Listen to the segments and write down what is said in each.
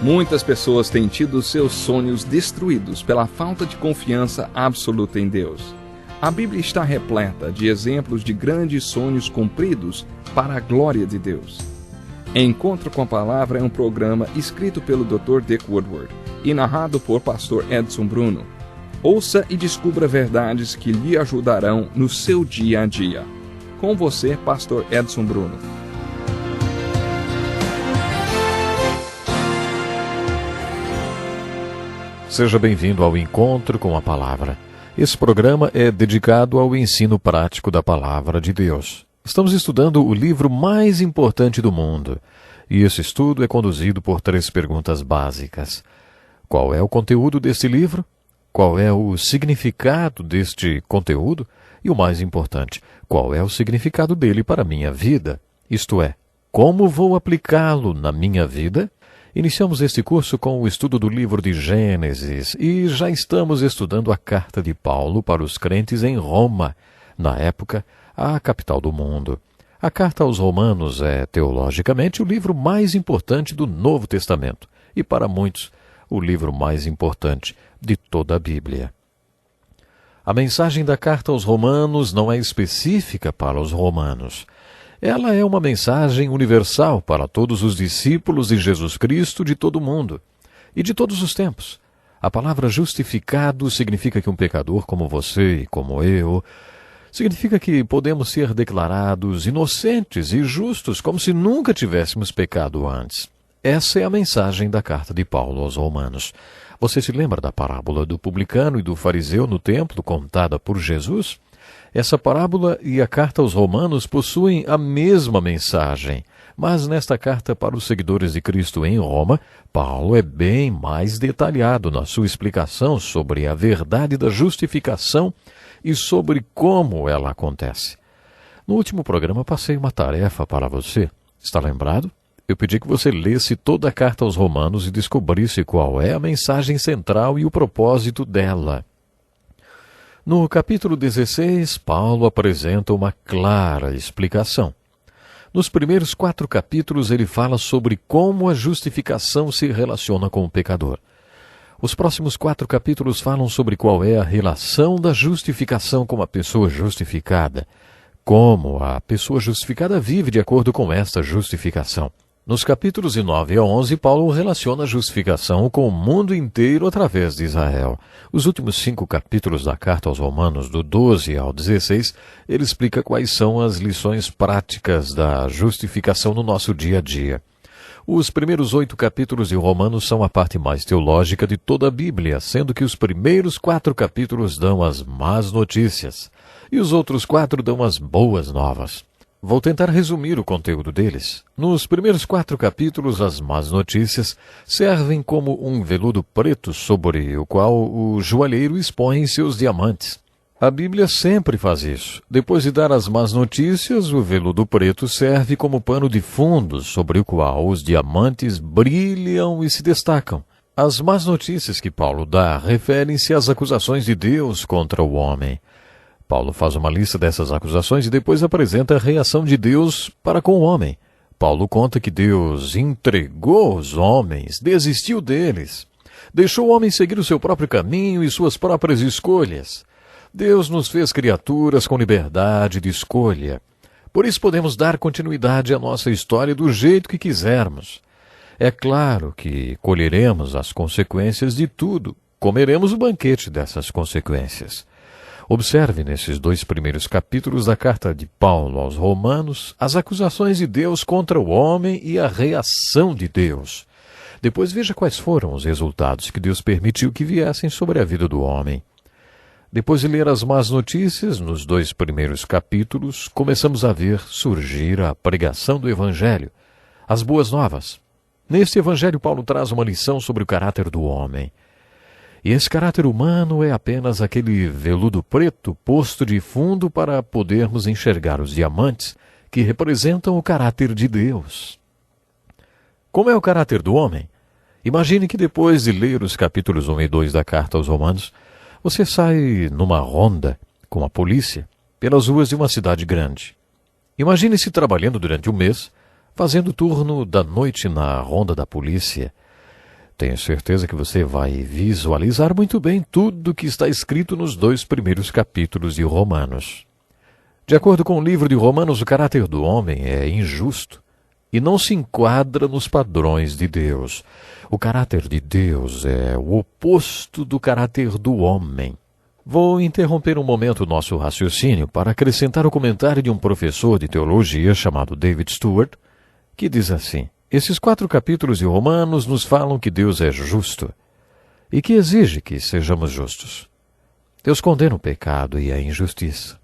Muitas pessoas têm tido seus sonhos destruídos pela falta de confiança absoluta em Deus. A Bíblia está repleta de exemplos de grandes sonhos cumpridos para a glória de Deus. Encontro com a Palavra é um programa escrito pelo Dr. Dick Woodward e narrado por Pastor Edson Bruno. Ouça e descubra verdades que lhe ajudarão no seu dia a dia. Com você, Pastor Edson Bruno. Seja bem-vindo ao Encontro com a Palavra. Esse programa é dedicado ao ensino prático da Palavra de Deus. Estamos estudando o livro mais importante do mundo, e esse estudo é conduzido por 3 perguntas básicas. Qual é o conteúdo deste livro? Qual é o significado deste conteúdo? E o mais importante, qual é o significado dele para a minha vida? Isto é, como vou aplicá-lo na minha vida? Iniciamos este curso com o estudo do livro de Gênesis e já estamos estudando a carta de Paulo para os crentes em Roma, na época, a capital do mundo. A carta aos Romanos é, teologicamente, o livro mais importante do Novo Testamento e, para muitos, o livro mais importante de toda a Bíblia. A mensagem da carta aos Romanos não é específica para os romanos. Ela é uma mensagem universal para todos os discípulos de Jesus Cristo de todo o mundo e de todos os tempos. A palavra justificado significa que um pecador como você e como eu, significa que podemos ser declarados inocentes e justos como se nunca tivéssemos pecado antes. Essa é a mensagem da carta de Paulo aos Romanos. Você se lembra da parábola do publicano e do fariseu no templo contada por Jesus? Essa parábola e a carta aos Romanos possuem a mesma mensagem, mas nesta carta para os seguidores de Cristo em Roma, Paulo é bem mais detalhado na sua explicação sobre a verdade da justificação e sobre como ela acontece. No último programa passei uma tarefa para você. Está lembrado? Eu pedi que você lesse toda a carta aos Romanos e descobrisse qual é a mensagem central e o propósito dela. No capítulo 16, Paulo apresenta uma clara explicação. Nos primeiros 4 capítulos, ele fala sobre como a justificação se relaciona com o pecador. Os próximos 4 capítulos falam sobre qual é a relação da justificação com a pessoa justificada, como a pessoa justificada vive de acordo com esta justificação. Nos capítulos de 9 a 11, Paulo relaciona a justificação com o mundo inteiro através de Israel. Os últimos 5 capítulos da carta aos Romanos, do 12 ao 16, ele explica quais são as lições práticas da justificação no nosso dia a dia. Os primeiros 8 capítulos de Romanos são a parte mais teológica de toda a Bíblia, sendo que os primeiros 4 capítulos dão as más notícias e os outros 4 dão as boas novas. Vou tentar resumir o conteúdo deles. Nos primeiros 4 capítulos, as más notícias servem como um veludo preto sobre o qual o joalheiro expõe seus diamantes. A Bíblia sempre faz isso. Depois de dar as más notícias, o veludo preto serve como pano de fundo sobre o qual os diamantes brilham e se destacam. As más notícias que Paulo dá referem-se às acusações de Deus contra o homem. Paulo faz uma lista dessas acusações e depois apresenta a reação de Deus para com o homem. Paulo conta que Deus entregou os homens, desistiu deles, deixou o homem seguir o seu próprio caminho e suas próprias escolhas. Deus nos fez criaturas com liberdade de escolha. Por isso podemos dar continuidade à nossa história do jeito que quisermos. É claro que colheremos as consequências de tudo, comeremos o banquete dessas consequências. Observe nesses 2 primeiros capítulos da carta de Paulo aos Romanos as acusações de Deus contra o homem e a reação de Deus. Depois veja quais foram os resultados que Deus permitiu que viessem sobre a vida do homem. Depois de ler as más notícias, nos 2 primeiros capítulos, começamos a ver surgir a pregação do Evangelho, as boas novas. Neste Evangelho, Paulo traz uma lição sobre o caráter do homem. E esse caráter humano é apenas aquele veludo preto posto de fundo para podermos enxergar os diamantes que representam o caráter de Deus. Como é o caráter do homem? Imagine que depois de ler os capítulos 1 e 2 da carta aos Romanos, você sai numa ronda com a polícia pelas ruas de uma cidade grande. Imagine-se trabalhando durante um mês, fazendo turno da noite na ronda da polícia. Tenho certeza que você vai visualizar muito bem tudo que está escrito nos 2 primeiros capítulos de Romanos. De acordo com o livro de Romanos, o caráter do homem é injusto e não se enquadra nos padrões de Deus. O caráter de Deus é o oposto do caráter do homem. Vou interromper um momento o nosso raciocínio para acrescentar o comentário de um professor de teologia chamado David Stewart, que diz assim: esses 4 capítulos de Romanos nos falam que Deus é justo e que exige que sejamos justos. Deus condena o pecado e a injustiça.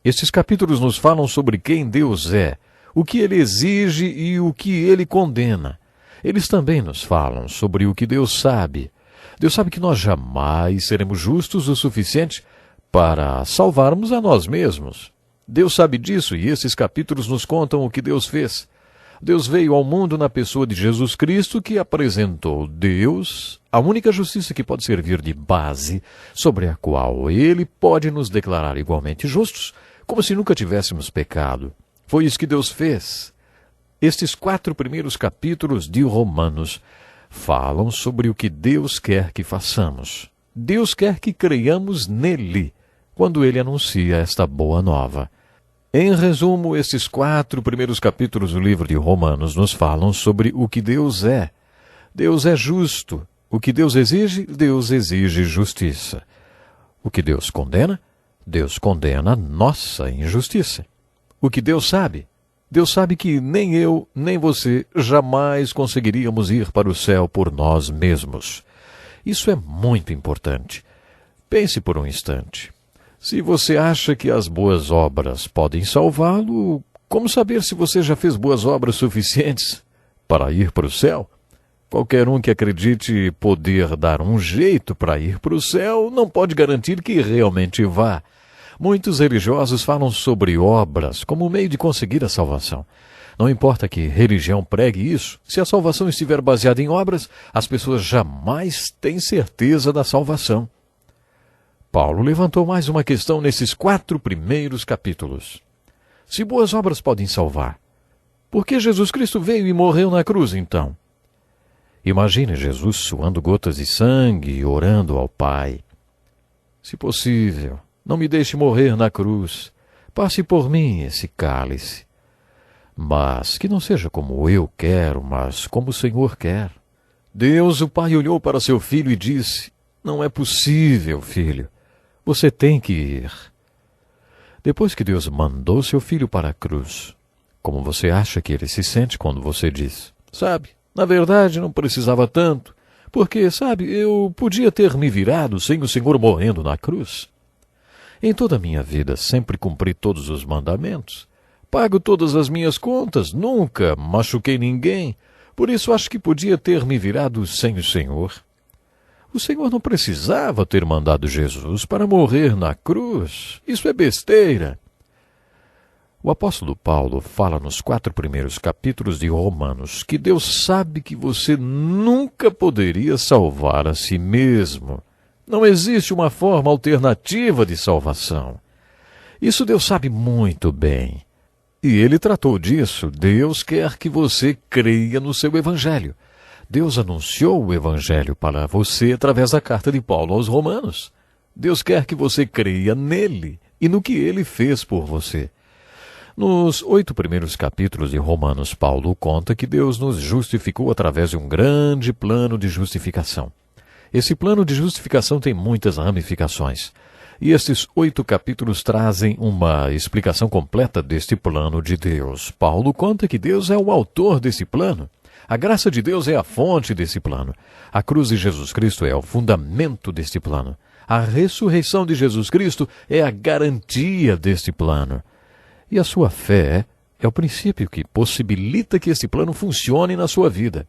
Estes capítulos nos falam sobre quem Deus é, o que Ele exige e o que Ele condena. Eles também nos falam sobre o que Deus sabe. Deus sabe que nós jamais seremos justos o suficiente para salvarmos a nós mesmos. Deus sabe disso e esses capítulos nos contam o que Deus fez. Deus veio ao mundo na pessoa de Jesus Cristo, que apresentou Deus, a única justiça que pode servir de base, sobre a qual Ele pode nos declarar igualmente justos, como se nunca tivéssemos pecado. Foi isso que Deus fez. Estes 4 primeiros capítulos de Romanos falam sobre o que Deus quer que façamos. Deus quer que creiamos nele, quando Ele anuncia esta boa nova. Em resumo, estes 4 primeiros capítulos do livro de Romanos nos falam sobre o que Deus é. Deus é justo. O que Deus exige justiça. O que Deus condena a nossa injustiça. O que Deus sabe que nem eu, nem você jamais conseguiríamos ir para o céu por nós mesmos. Isso é muito importante. Pense por um instante. Se você acha que as boas obras podem salvá-lo, como saber se você já fez boas obras suficientes para ir para o céu? Qualquer um que acredite poder dar um jeito para ir para o céu não pode garantir que realmente vá. Muitos religiosos falam sobre obras como meio de conseguir a salvação. Não importa que religião pregue isso, se a salvação estiver baseada em obras, as pessoas jamais têm certeza da salvação. Paulo levantou mais uma questão nesses 4 primeiros capítulos. Se boas obras podem salvar, por que Jesus Cristo veio e morreu na cruz, então? Imagine Jesus suando gotas de sangue e orando ao Pai. Se possível, não me deixe morrer na cruz. Passe por mim esse cálice. Mas que não seja como eu quero, mas como o Senhor quer. Deus, o Pai, olhou para seu filho e disse: não é possível, filho. Você tem que ir. Depois que Deus mandou seu filho para a cruz, como você acha que ele se sente quando você diz: sabe, na verdade não precisava tanto, porque, sabe, eu podia ter me virado sem o Senhor morrendo na cruz. Em toda a minha vida sempre cumpri todos os mandamentos, pago todas as minhas contas, nunca machuquei ninguém, por isso acho que podia ter me virado sem o Senhor. O Senhor não precisava ter mandado Jesus para morrer na cruz. Isso é besteira. O apóstolo Paulo fala nos 4 primeiros capítulos de Romanos que Deus sabe que você nunca poderia salvar a si mesmo. Não existe uma forma alternativa de salvação. Isso Deus sabe muito bem. E Ele tratou disso. Deus quer que você creia no seu Evangelho. Deus anunciou o Evangelho para você através da carta de Paulo aos Romanos. Deus quer que você creia nele e no que ele fez por você. Nos 8 primeiros capítulos de Romanos, Paulo conta que Deus nos justificou através de um grande plano de justificação. Esse plano de justificação tem muitas ramificações. E estes 8 capítulos trazem uma explicação completa deste plano de Deus. Paulo conta que Deus é o autor desse plano. A graça de Deus é a fonte desse plano. A cruz de Jesus Cristo é o fundamento deste plano. A ressurreição de Jesus Cristo é a garantia deste plano. E a sua fé é o princípio que possibilita que este plano funcione na sua vida.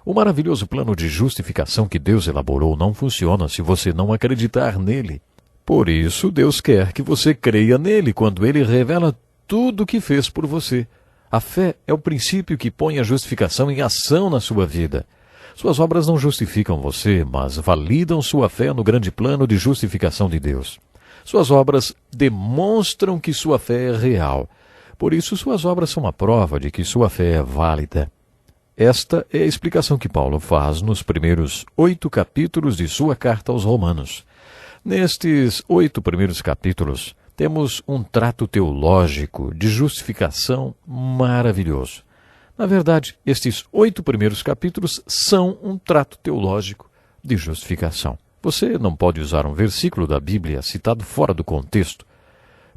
O maravilhoso plano de justificação que Deus elaborou não funciona se você não acreditar nele. Por isso, Deus quer que você creia nele quando ele revela tudo o que fez por você. A fé é o princípio que põe a justificação em ação na sua vida. Suas obras não justificam você, mas validam sua fé no grande plano de justificação de Deus. Suas obras demonstram que sua fé é real. Por isso, suas obras são a prova de que sua fé é válida. Esta é a explicação que Paulo faz nos primeiros 8 capítulos de sua carta aos Romanos. Nestes 8 primeiros capítulos, temos um trato teológico de justificação maravilhoso. Na verdade, estes 8 primeiros capítulos são um trato teológico de justificação. Você não pode usar um versículo da Bíblia citado fora do contexto.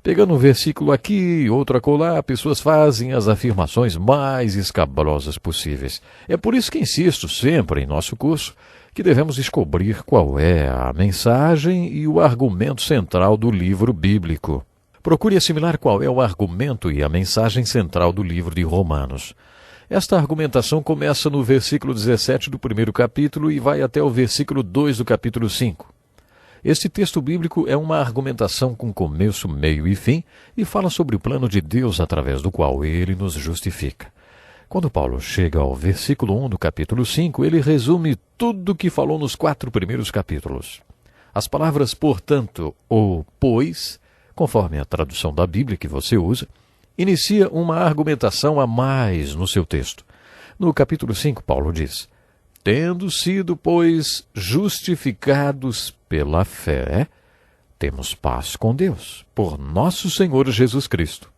Pegando um versículo aqui, outro acolá, pessoas fazem as afirmações mais escabrosas possíveis. É por isso que insisto sempre em nosso curso que devemos descobrir qual é a mensagem e o argumento central do livro bíblico. Procure assimilar qual é o argumento e a mensagem central do livro de Romanos. Esta argumentação começa no versículo 17 do primeiro capítulo e vai até o versículo 2 do capítulo 5. Este texto bíblico é uma argumentação com começo, meio e fim e fala sobre o plano de Deus através do qual ele nos justifica. Quando Paulo chega ao versículo 1 do capítulo 5, ele resume tudo o que falou nos 4 primeiros capítulos. As palavras portanto ou pois, conforme a tradução da Bíblia que você usa, inicia uma argumentação a mais no seu texto. No capítulo 5, Paulo diz: tendo sido, pois, justificados pela fé, temos paz com Deus, por nosso Senhor Jesus Cristo.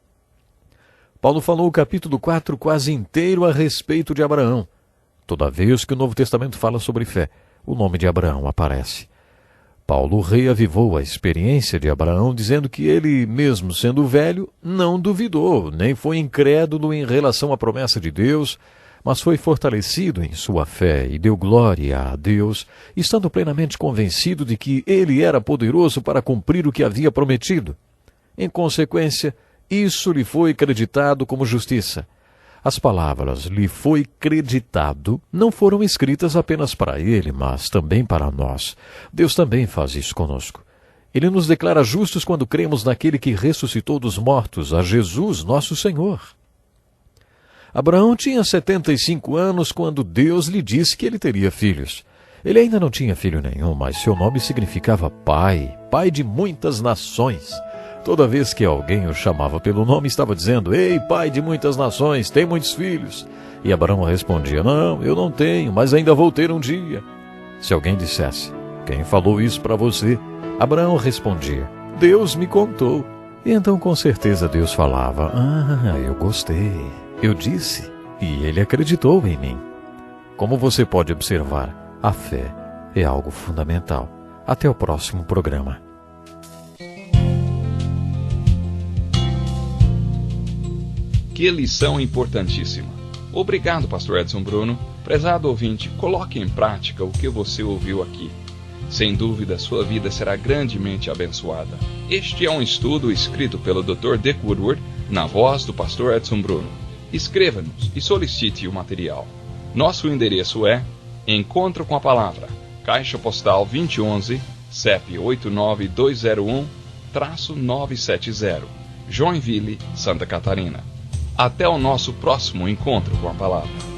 Paulo falou o capítulo 4 quase inteiro a respeito de Abraão. Toda vez que o Novo Testamento fala sobre fé, o nome de Abraão aparece. Paulo reavivou a experiência de Abraão, dizendo que ele, mesmo sendo velho, não duvidou, nem foi incrédulo em relação à promessa de Deus, mas foi fortalecido em sua fé e deu glória a Deus, estando plenamente convencido de que ele era poderoso para cumprir o que havia prometido. Em consequência, isso lhe foi creditado como justiça. As palavras "lhe foi creditado" não foram escritas apenas para ele, mas também para nós. Deus também faz isso conosco. Ele nos declara justos quando cremos naquele que ressuscitou dos mortos, a Jesus, nosso Senhor. Abraão tinha 75 anos quando Deus lhe disse que ele teria filhos. Ele ainda não tinha filho nenhum, mas seu nome significava pai, pai de muitas nações. Toda vez que alguém o chamava pelo nome, estava dizendo: ei, pai de muitas nações, tem muitos filhos? E Abraão respondia: não, eu não tenho, mas ainda vou ter um dia. Se alguém dissesse: quem falou isso para você? Abraão respondia: Deus me contou. E então com certeza Deus falava: eu gostei. Eu disse, e ele acreditou em mim. Como você pode observar, a fé é algo fundamental. Até o próximo programa. Que lição importantíssima. Obrigado, pastor Edson Bruno. Prezado ouvinte, coloque em prática o que você ouviu aqui. Sem dúvida, sua vida será grandemente abençoada. Este é um estudo escrito pelo Dr. Dick Woodward, na voz do pastor Edson Bruno. Escreva-nos e solicite o material. Nosso endereço é Encontro com a Palavra, Caixa Postal 2011, CEP 89201-970, Joinville, Santa Catarina. Até o nosso próximo Encontro com a Palavra.